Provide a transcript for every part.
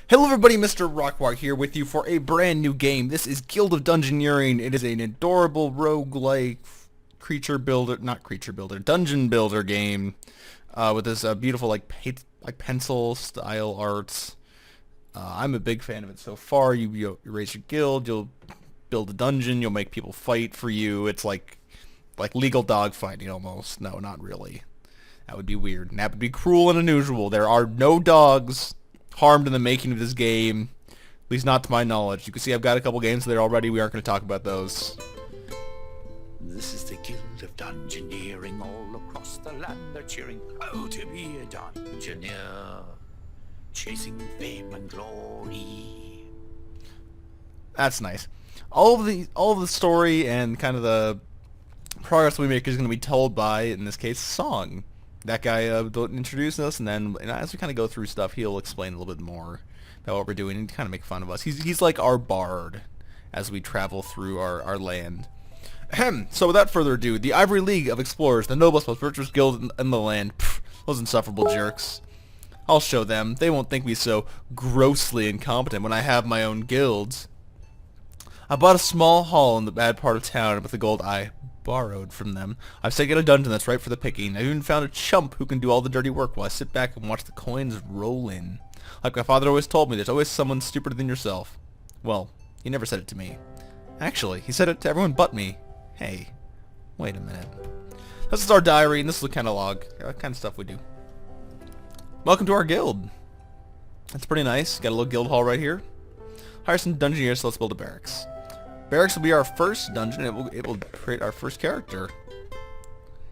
Hello everybody, Mr. Rockwalk here with you for a brand new game. This is Guild of Dungeoneering. It is an adorable roguelike dungeon builder game with this beautiful pencil style art. I'm a big fan of it so far. You raise your guild, you'll build a dungeon, you'll make people fight for you. It's like legal dog fighting almost. No, not really. That would be weird. And that would be cruel and unusual. There are no dogs harmed in the making of this game, at least not to my knowledge. You can see I've got a couple games there already. We aren't going to talk about those. This is the Guild of Dungeoneering. All across the land are cheering, oh, to be a dungeoneer, chasing fame and glory. That's nice. All of the story and kind of the progress we make is going to be told by, in this case, song. That guy will introduce us, and then as we kind of go through stuff, he'll explain a little bit more about what we're doing and kind of make fun of us. He's like our bard as we travel through our land. Ahem. So without further ado, the Ivory League of Explorers, the noblest, most virtuous guild in the land. Pfft, those insufferable jerks. I'll show them. They won't think me so grossly incompetent when I have my own guilds. I bought a small hall in the bad part of town with the gold I borrowed from them. I've taken a dungeon that's right for the picking. I've even found a chump who can do all the dirty work while I sit back and watch the coins roll in. Like my father always told me, there's always someone stupider than yourself. Well, he never said it to me. Actually, he said it to everyone but me. Hey, wait a minute. This is our diary, and this is the kind of log, kind of stuff we do. Welcome to our guild. That's pretty nice. Got a little guild hall right here. Hire some dungeoneers, so let's build a barracks. Barracks will be our first dungeon. It will create our first character.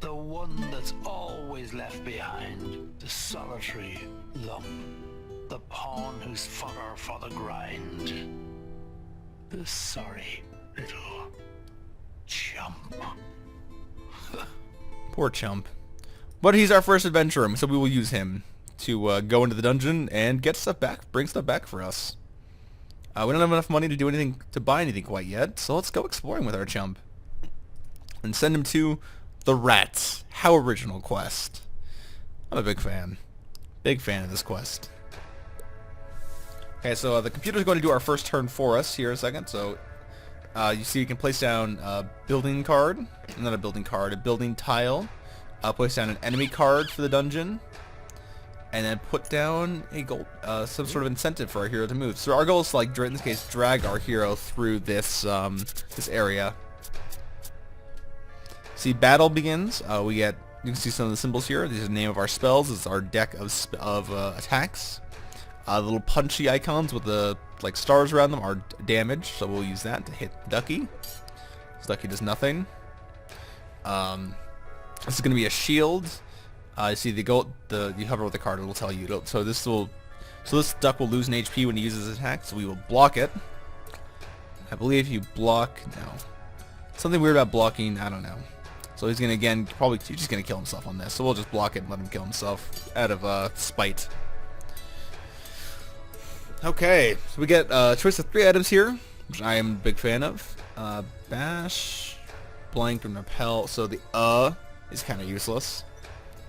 The one that's always left behind, the solitary lump, the pawn who's fodder for the grind, the sorry little chump. Poor chump. But he's our first adventurer, so we will use him to go into the dungeon and get stuff back, bring stuff back for us. We don't have enough money to do anything, to buy anything quite yet, so let's go exploring with our chump. And send him to the Rats. How original quest. I'm a big fan. Big fan of this quest. Okay, so the computer's going to do our first turn for us here in a second, so you see you can place down a building card, not a building card, a building tile, place down an enemy card for the dungeon, and then put down a gold, some sort of incentive for our hero to move. So our goal is to, like, in this case, drag our hero through this this area. See, battle begins. You can see some of the symbols here. These are the name of our spells. This is our deck of attacks. The little punchy icons with the stars around them are damage, so we'll use that to hit Ducky. So Ducky does nothing. This is going to be a shield. You see you hover with the card, it will tell you. So this duck will lose an HP when he uses his attack, so we will block it. I believe you block, no. Something weird about blocking, I don't know. So he's gonna he's just gonna kill himself on this. So we'll just block it and let him kill himself out of spite. Okay, so we get a choice of 3 items here, which I am a big fan of. Bash, blank, and repel. So the is kind of useless.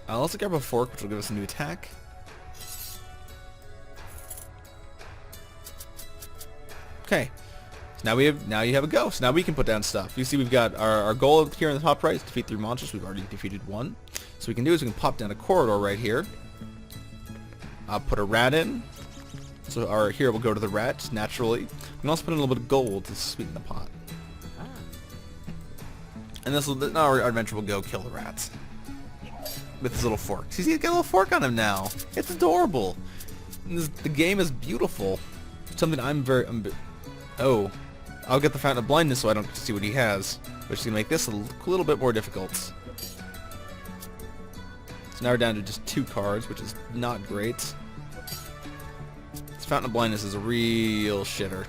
Let's grab a fork, which will give us a new attack. Okay, so now you have a go. So now we can put down stuff. You see, we've got our goal here in the top right is defeat 3 monsters. We've already defeated 1. So what we can do is we can pop down a corridor right here. Put a rat in. So our hero will go to the rat naturally. We can also put in a little bit of gold to sweeten the pot. And now our adventure will go kill the rats with his little fork. See, he's got a little fork on him now. It's adorable. And the game is beautiful. Something oh, I'll get the Fountain of Blindness so I don't get to see what he has, which is going to make this a little bit more difficult. So now we're down to just 2 cards, which is not great. This Fountain of Blindness is a real shitter.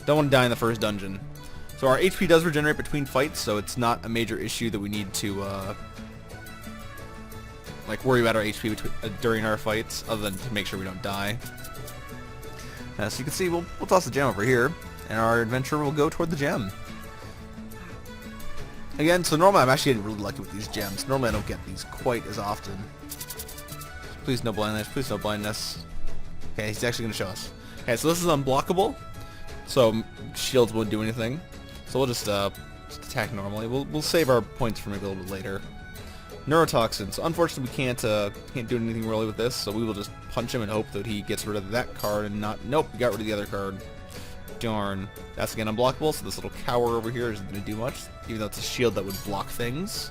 Don't want to die in the first dungeon. So our HP does regenerate between fights, so it's not a major issue that we need to worry about our HP during our fights, other than to make sure we don't die. So you can see we'll toss the gem over here, and our adventurer will go toward the gem. Again, so normally I'm actually getting really lucky with these gems. Normally I don't get these quite as often. Please no blindness. Please no blindness. Okay, he's actually going to show us. Okay, so this is unblockable. So shields won't do anything. So we'll just attack normally. We'll save our points for maybe a little bit later. Neurotoxin. So unfortunately we can't do anything really with this. So we will just punch him and hope that he gets rid of that card and not. Nope, we got rid of the other card. Darn. That's again unblockable. So this little cower over here isn't going to do much, even though it's a shield that would block things.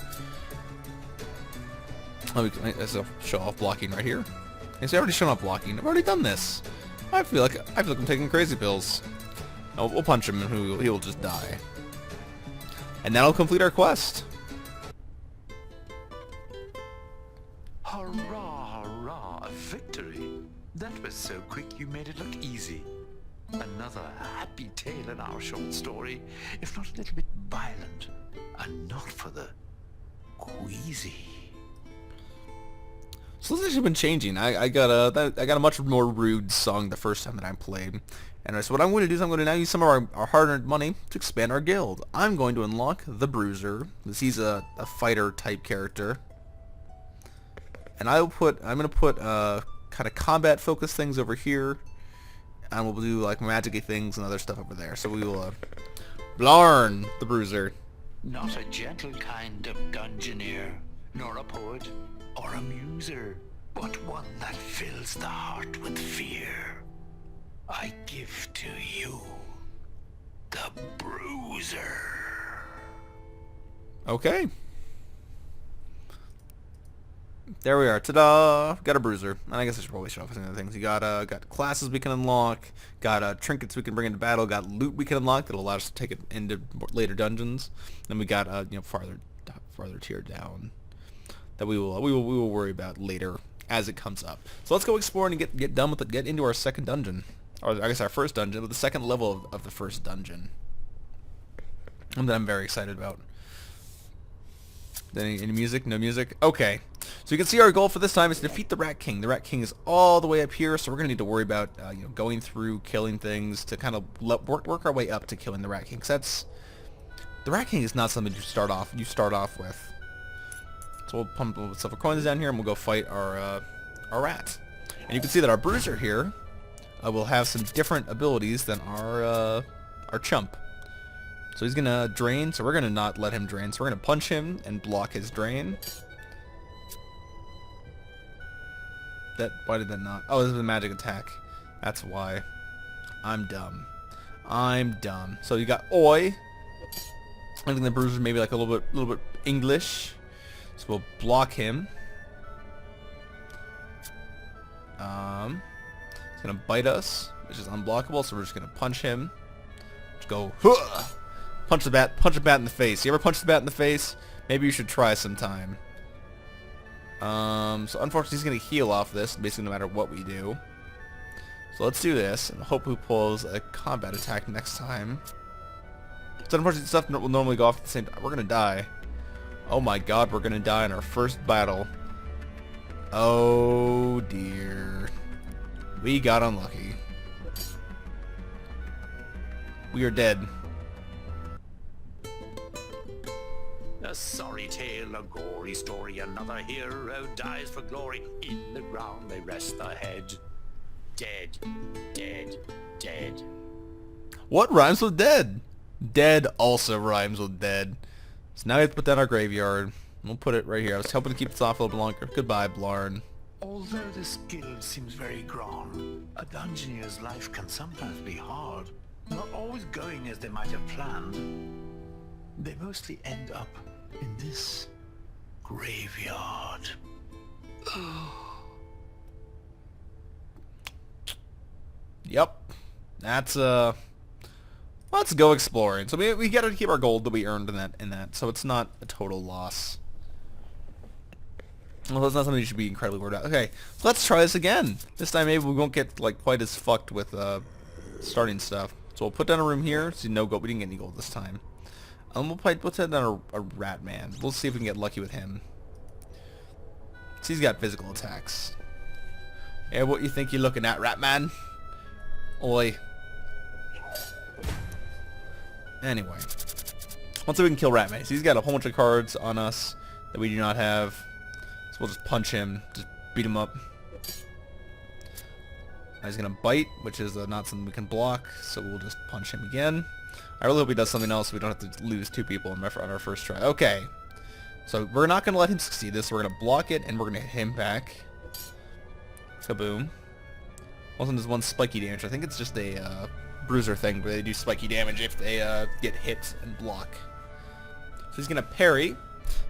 Let's show off blocking right here. It's already shown off blocking. I've already done this. I feel like I'm taking crazy pills. No, we'll punch him and he will just die. And that'll complete our quest. Hurrah, hurrah, a victory. That was so quick you made it look easy. Another happy tale in our short story, if not a little bit violent, and not for the queasy. So this has actually been changing. I got a much more rude song the first time that I played. And so what I'm going to do is I'm going to now use some of our hard-earned money to expand our guild. I'm going to unlock the Bruiser, because he's a fighter type character. And I'm going to put kind of combat focused things over here, and we'll do like magic-y things and other stuff over there. So we will Blarn the Bruiser. Not a gentle kind of dungeoneer, nor a poet or a muser, but one that fills the heart with fear. I give to you the Bruiser. Okay. There we are. Ta-da! Got a Bruiser. And I guess I should probably show off some other things. You got classes we can unlock. Got trinkets we can bring into battle. Got loot we can unlock that will allow us to take it into later dungeons. Then we got farther tier down that we will worry about later as it comes up. So let's go explore and get done with it. Get into our second dungeon, or I guess our first dungeon, but the second level of the first dungeon. And that I'm very excited about. Any music? No music? Okay. So you can see our goal for this time is to defeat the Rat King. The Rat King is all the way up here, so we're going to need to worry about going through, killing things to kind of work our way up to killing the Rat King. Because the Rat King is not something you start off with. So we'll pump a little silver coins down here, and we'll go fight our rat. And you can see that our Bruiser here will have some different abilities than our chump. So he's gonna drain, so we're gonna not let him drain. So we're gonna punch him and block his drain. Why did that not? Oh, this is a magic attack. That's why. I'm dumb. So you got Oi. I think the Bruiser maybe like a little bit English. So we'll block him. He's gonna bite us, which is unblockable. So we're just gonna punch him. Just go. Huh! Punch a bat in the face. You ever punch the bat in the face? Maybe you should try sometime. So unfortunately he's going to heal off this, basically no matter what we do. So let's do this, and hope he pulls a combat attack next time. So unfortunately stuff will normally go off at the same time. We're going to die. Oh my god, we're going to die in our first battle. Oh dear. We got unlucky. We are dead. A sorry tale, a gory story, another hero dies for glory. In the ground they rest their head. Dead, dead, dead. What rhymes with dead? Dead also rhymes with dead. So now we have to put down our graveyard. We'll put it right here. I was hoping to keep this off a little longer. Goodbye, Blarn. Although this guild seems very grand, a dungeoneer's life can sometimes be hard. Not always going as they might have planned. They mostly end up in this graveyard. Yep. That's let's go exploring. So we gotta keep our gold that we earned in that. So it's not a total loss. Well, that's not something you should be incredibly worried about. Okay, so let's try this again. This time maybe we won't get like quite as fucked with starting stuff. So we'll put down a room here. See, no gold. We didn't get any gold this time. We'll put down a rat man. We'll see if we can get lucky with him. So he's got physical attacks. Yeah, what you think you're looking at, rat man? Oi. Anyway. Let's see if we can kill rat man. So he's got a whole bunch of cards on us that we do not have. So we'll just punch him. Just beat him up. He's gonna bite, which is not something we can block, so we'll just punch him again. I really hope he does something else so we don't have to lose 2 people on our first try. Okay. So we're not gonna let him succeed this. We're gonna block it and we're gonna hit him back. Kaboom. Also, there's 1 spiky damage. I think it's just a bruiser thing where they do spiky damage if they get hit and block. So he's gonna parry.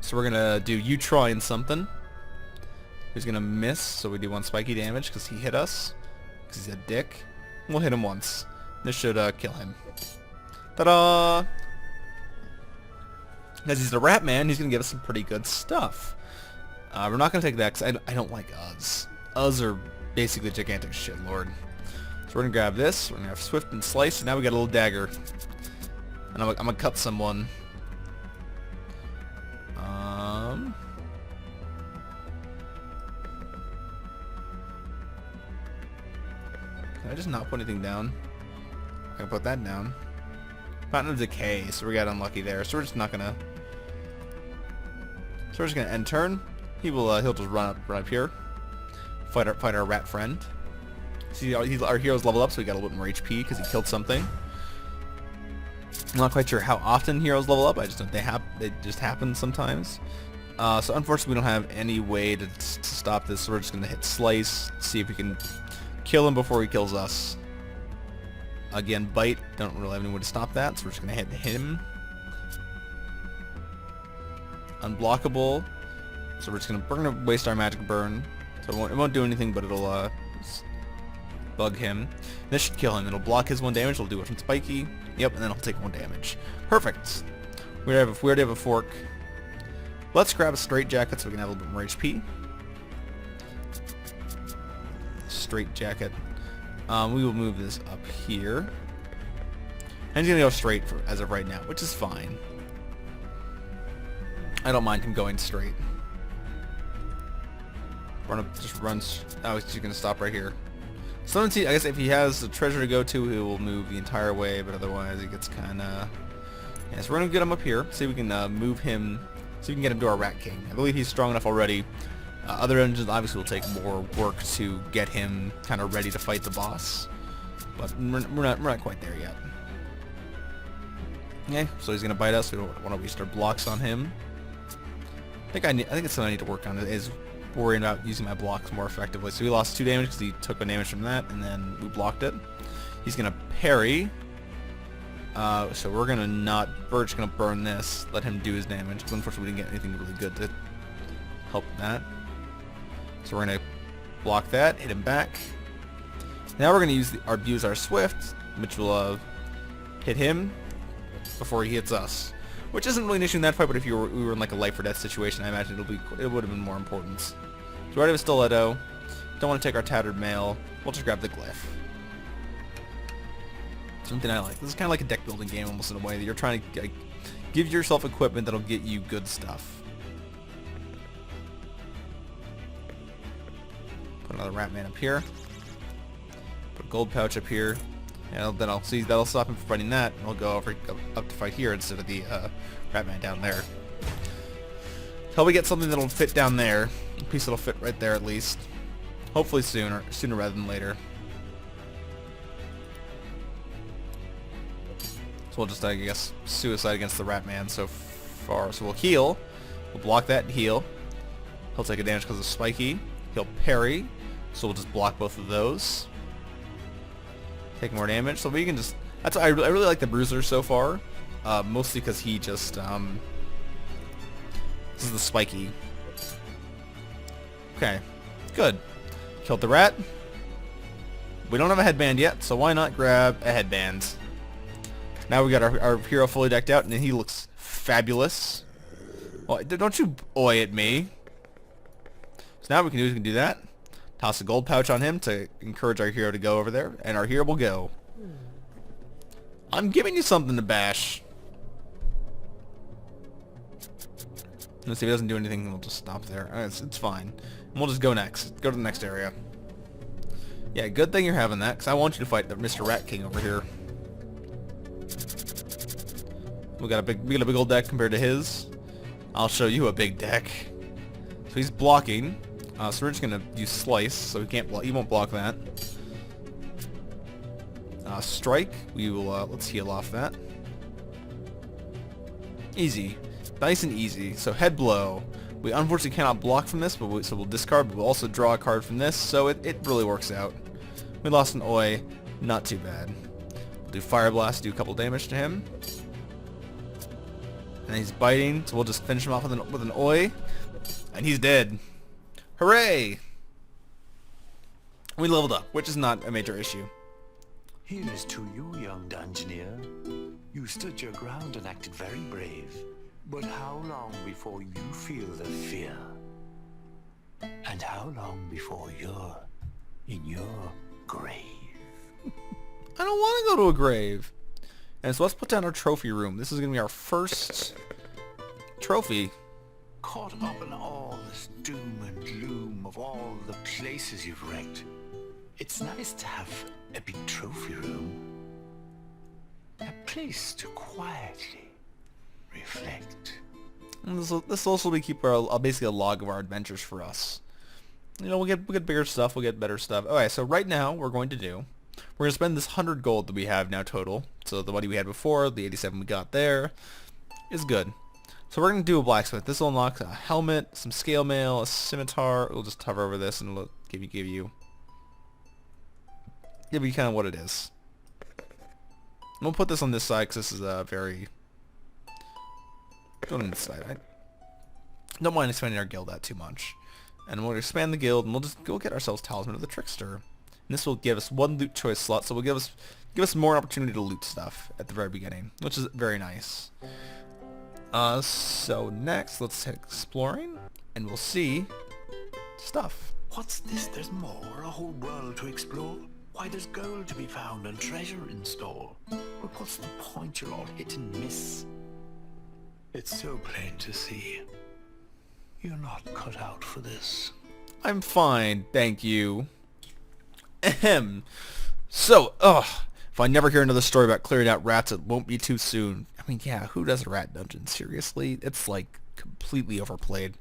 So we're gonna do you trying something. He's gonna miss, so we do 1 spiky damage because he hit us. Because he's a dick. We'll hit him once. This should kill him. Ta-da! Because he's a rat man, he's gonna give us some pretty good stuff. We're not gonna take that because I don't like Uz. Uz are basically gigantic shit lord. So we're gonna grab this. We're gonna have Swift and Slice. And now we got a little dagger. And I'm gonna cut someone. Can I just not put anything down? I can put that down. Fountain of Decay, so we got unlucky there. So we're just not gonna. So we're just gonna end turn. He'll just run up here. Fight our rat friend. See, our hero's level up, so we got a little bit more HP because he killed something. I'm not quite sure how often heroes level up. I just don't. They just happen sometimes. So unfortunately, we don't have any way to stop this. So we're just gonna hit Slice, see if we can kill him before he kills us. Again, bite. Don't really have any way to stop that, so we're just gonna hit him. Unblockable. So we're gonna waste our magic burn. So it won't do anything, but it'll bug him. This should kill him. It'll block his 1 damage. It'll do it from spiky. Yep, and then it'll take 1 damage. Perfect. We already have a fork. Let's grab a straight jacket so we can have a little bit more HP. Straight jacket. We will move this up here. And he's gonna go straight as of right now, which is fine. I don't mind him going straight. We're gonna just run. Oh, he's just gonna stop right here. So I guess if he has the treasure to go to, he will move the entire way, but otherwise he gets kind of. Yeah, so we're gonna get him up here. See if we can move him. See if we can get him to our Rat King. I believe he's strong enough already. Other engines obviously will take more work to get him kind of ready to fight the boss, but we're not quite there yet. Okay, so he's gonna bite us. We don't want to waste our blocks on him. I think it's something I need to work on is worrying about using my blocks more effectively. So we lost 2 damage because he took 1 damage from that, and then we blocked it. He's gonna parry. So we're just gonna burn this, let him do his damage. Because unfortunately we didn't get anything really good to help that. So we're gonna block that, hit him back. Now we're gonna use our Swift, which will hit him before he hits us. Which isn't really an issue in that fight, but if we were in like a life or death situation, I imagine it would have been more important. So we already have a stiletto. Don't want to take our tattered mail. We'll just grab the glyph. Something I like. This is kind of like a deck building game almost in a way that you're trying to like, give yourself equipment that'll get you good stuff. Put another rat man up here. Put a gold pouch up here. And then that'll stop him from fighting that, and we'll go up to fight here instead of the rat man down there. Until we get something that'll fit down there. A piece that'll fit right there at least. Hopefully sooner rather than later. So we'll just, I guess, suicide against the rat man so far. So we'll heal. We'll block that and heal. He'll take a damage because of spiky. He'll parry. So we'll just block both of those. Take more damage. So we can just... I really like the bruiser so far. Mostly because he just... this is the spiky. Okay. Good. Killed the rat. We don't have a headband yet, so why not grab a headband? Now we got our hero fully decked out, and he looks fabulous. Well, don't you oi at me. So now what we can do that. Toss a gold pouch on him to encourage our hero to go over there, and our hero will go. I'm giving you something to bash. Let's see if he doesn't do anything, we'll just stop there. It's fine. And we'll just go next. Go to the next area. Yeah, good thing you're having that, because I want you to fight the Mr. Rat King over here. We got a big old deck compared to his. I'll show you a big deck. So he's blocking. So we're just gonna use Slice, so he won't block that. Strike. We will, let's heal off that. Easy. Nice and easy. So head blow. We unfortunately cannot block from this, but so we'll discard, but we'll also draw a card from this, so it really works out. We lost an Oi. Not too bad. We'll do Fire Blast, do a couple damage to him. And he's biting, so we'll just finish him off with an Oi. And he's dead. Hooray! We leveled up, which is not a major issue. Here's to you, young Dungeoneer. You stood your ground and acted very brave. But how long before you feel the fear? And how long before you're in your grave? I don't want to go to a grave. And so let's put down our trophy room. This is going to be our first trophy. Caught up in all this doom and gloom of all the places you've wrecked, it's nice to have a big trophy room. A place to quietly reflect. And this will also be keep our basically a log of our adventures for us. You know, we'll get bigger stuff, we'll get better stuff. Okay, so right now we're going to spend this 100 gold that we have now total. So the money we had before, the 87 we got there, is good. So we're going to do a blacksmith. This will unlock a helmet, some scale mail, a scimitar. We'll just hover over this and it'll give you kind of what it is. And we'll put this on this side because this is a very... Going on this side. I don't mind expanding our guild that too much. And we'll expand the guild and we'll just go get ourselves Talisman of the Trickster. And this will give us one loot choice slot, so we'll give us more opportunity to loot stuff at the very beginning, which is very nice. So next, let's head exploring, and we'll see stuff. What's this? There's more? A whole world to explore? Why, there's gold to be found and treasure in store. But what's the point? You're all hit and miss. It's so plain to see. You're not cut out for this. I'm fine, thank you. Ahem. So, if I never hear another story about clearing out rats, it won't be too soon. I mean, yeah, who does a rat dungeon? Seriously? It's, like, completely overplayed.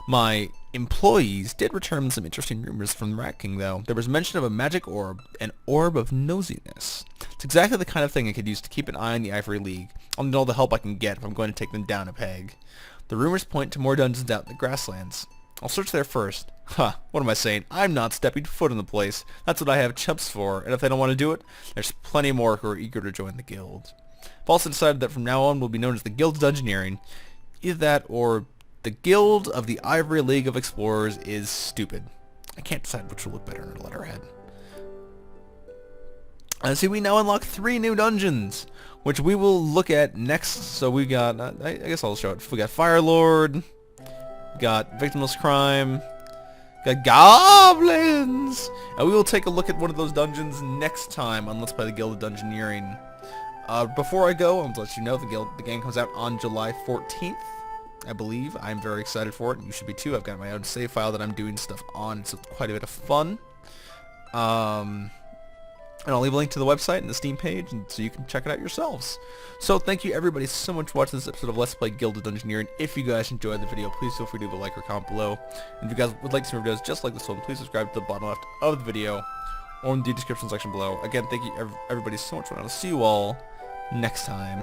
My employees did return some interesting rumors from the Rat King, though. There was mention of a magic orb, an orb of nosiness. It's exactly the kind of thing I could use to keep an eye on the Ivory League. I'll need all the help I can get if I'm going to take them down a peg. The rumors point to more dungeons out in the grasslands. I'll search there first. What am I saying? I'm not stepping foot in the place. That's what I have chumps for, and if they don't want to do it, there's plenty more who are eager to join the guild. I've also decided that from now on we'll be known as the Guild of Dungeoneering. Either that or the Guild of the Ivory League of Explorers is stupid. I can't decide which will look better in a letterhead. See, we now unlock 3 new dungeons, which we will look at next. So we got, I guess I'll show it. We got Fire Lord, got Victimless Crime, got Goblins, and we will take a look at one of those dungeons next time on Let's Play the Guild of Dungeoneering. Before I go, I want to let you know the game comes out on July 14th, I believe. I'm very excited for it, and you should be too. I've got my own save file that I'm doing stuff on. It's quite a bit of fun. And I'll leave a link to the website and the Steam page, and so you can check it out yourselves. So thank you everybody so much for watching this episode of Let's Play Guild of Dungeoneering. If you guys enjoyed the video, please feel free to leave a like or comment below. And if you guys would like to see more videos just like this one, please subscribe to the bottom left of the video or in the description section below. Again, thank you everybody so much for watching. I'll see you all next time.